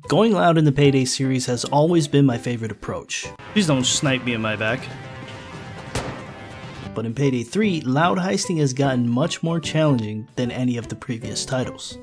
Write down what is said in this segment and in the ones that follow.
Going loud in the Payday series has always been my favorite approach. Please don't snipe me in my back. But in Payday 3, loud heisting has gotten much more challenging than any of the previous titles.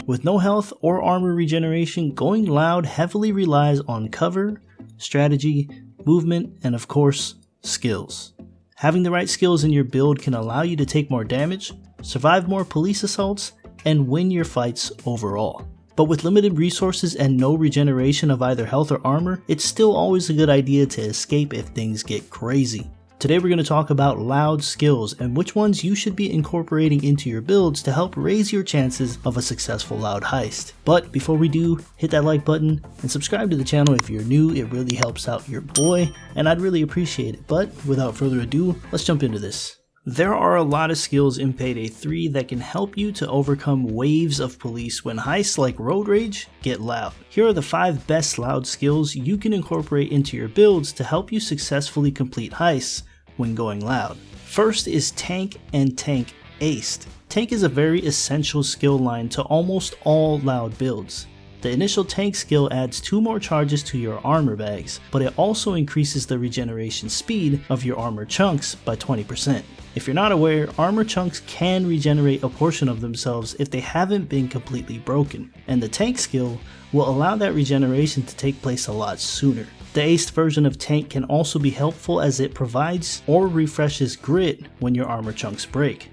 With no health or armor regeneration, going loud heavily relies on cover, strategy, movement, and of course, skills. Having the right skills in your build can allow you to take more damage, survive more police assaults, and win your fights overall. But with limited resources and no regeneration of either health or armor, it's still always a good idea to escape if things get crazy. Today we're going to talk about loud skills and which ones you should be incorporating into your builds to help raise your chances of a successful loud heist. But before we do, hit that like button and subscribe to the channel if you're new. It really helps out your boy and I'd really appreciate it. But without further ado, let's jump into this. There are a lot of skills in Payday 3 that can help you to overcome waves of police when heists like road rage get loud. Here are the 5 best loud skills you can incorporate into your builds to help you successfully complete heists when going loud. First is tank and tank heist. Tank is a very essential skill line to almost all loud builds. The initial tank skill adds 2 more charges to your armor bags, but it also increases the regeneration speed of your armor chunks by 20%. If you're not aware, armor chunks can regenerate a portion of themselves if they haven't been completely broken, and the tank skill will allow that regeneration to take place a lot sooner. The aced version of tank can also be helpful as it provides or refreshes grit when your armor chunks break.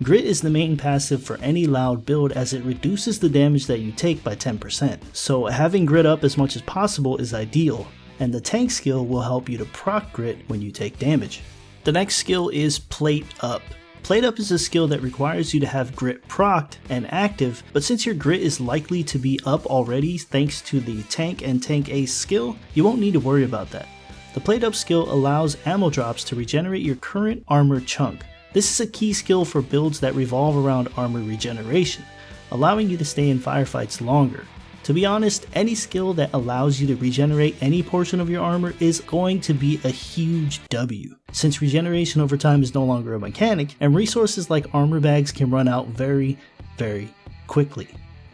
Grit is the main passive for any loud build as it reduces the damage that you take by 10%, so having grit up as much as possible is ideal, and the tank skill will help you to proc grit when you take damage. The next skill is plate up. Plate up is a skill that requires you to have grit procced and active, but since your grit is likely to be up already thanks to the tank and tank ace skill, you won't need to worry about that. The plate up skill allows ammo drops to regenerate your current armor chunk. This is a key skill for builds that revolve around armor regeneration, allowing you to stay in firefights longer. To be honest, any skill that allows you to regenerate any portion of your armor is going to be a huge W, since regeneration over time is no longer a mechanic, and resources like armor bags can run out very, very quickly.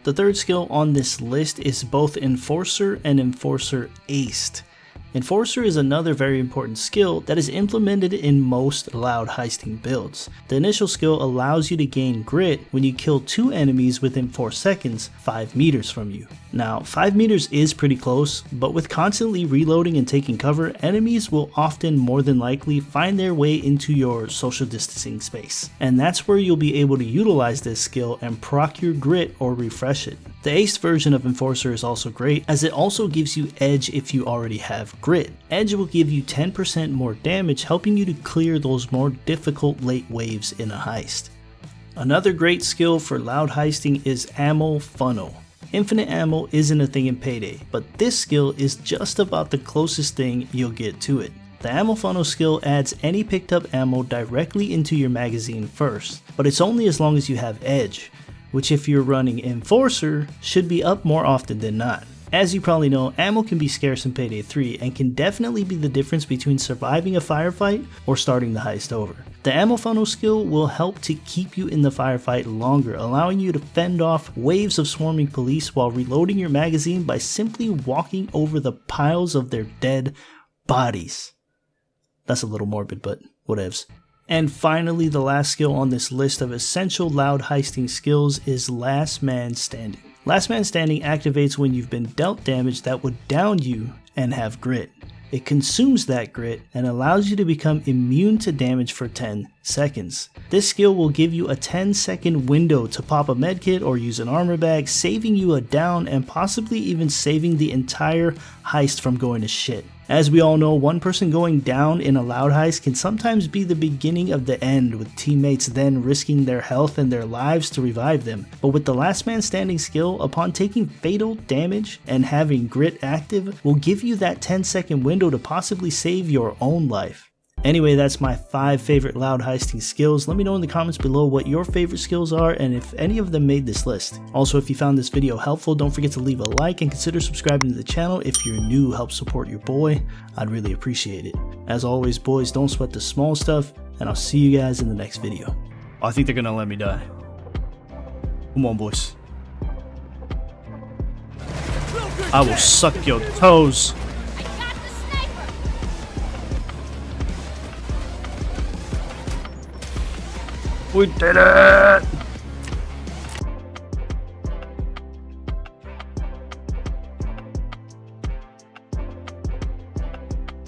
The third skill on this list is both Enforcer and Enforcer Aced. Enforcer is another very important skill that is implemented in most loud heisting builds. The initial skill allows you to gain grit when you kill 2 enemies within 4 seconds, 5 meters from you. Now, 5 meters is pretty close, but with constantly reloading and taking cover, enemies will often more than likely find their way into your social distancing space. And that's where you'll be able to utilize this skill and proc your grit or refresh it. The aced version of Enforcer is also great as it also gives you edge if you already have grit. Edge will give you 10% more damage, helping you to clear those more difficult late waves in a heist. Another great skill for loud heisting is ammo funnel. Infinite ammo isn't a thing in Payday, but this skill is just about the closest thing you'll get to it. The ammo funnel skill adds any picked up ammo directly into your magazine first, but it's only as long as you have edge, which if you're running Enforcer should be up more often than not. As you probably know, ammo can be scarce in Payday 3 and can definitely be the difference between surviving a firefight or starting the heist over. The ammo funnel skill will help to keep you in the firefight longer, allowing you to fend off waves of swarming police while reloading your magazine by simply walking over the piles of their dead bodies. That's a little morbid, but whatevs. And finally, the last skill on this list of essential loud heisting skills is Last Man Standing. Last Man Standing activates when you've been dealt damage that would down you and have grit. It consumes that grit and allows you to become immune to damage for 10 seconds. This skill will give you a 10-second window to pop a medkit or use an armor bag, saving you a down and possibly even saving the entire heist from going to shit. As we all know, one person going down in a loud heist can sometimes be the beginning of the end, with teammates then risking their health and their lives to revive them. But with the Last Man Standing skill, upon taking fatal damage and having grit active, will give you that 10-second window to possibly save your own life. Anyway, that's my 5 favorite loud heisting skills. Let me know in the comments below what your favorite skills are and if any of them made this list. Also, if you found this video helpful, don't forget to leave a like and consider subscribing to the channel if you're new. Help support your boy. I'd really appreciate it. As always, boys, don't sweat the small stuff, and I'll see you guys in the next video. I think they're gonna let me die. Come on, boys. I will suck your toes. I got the sniper. We did it!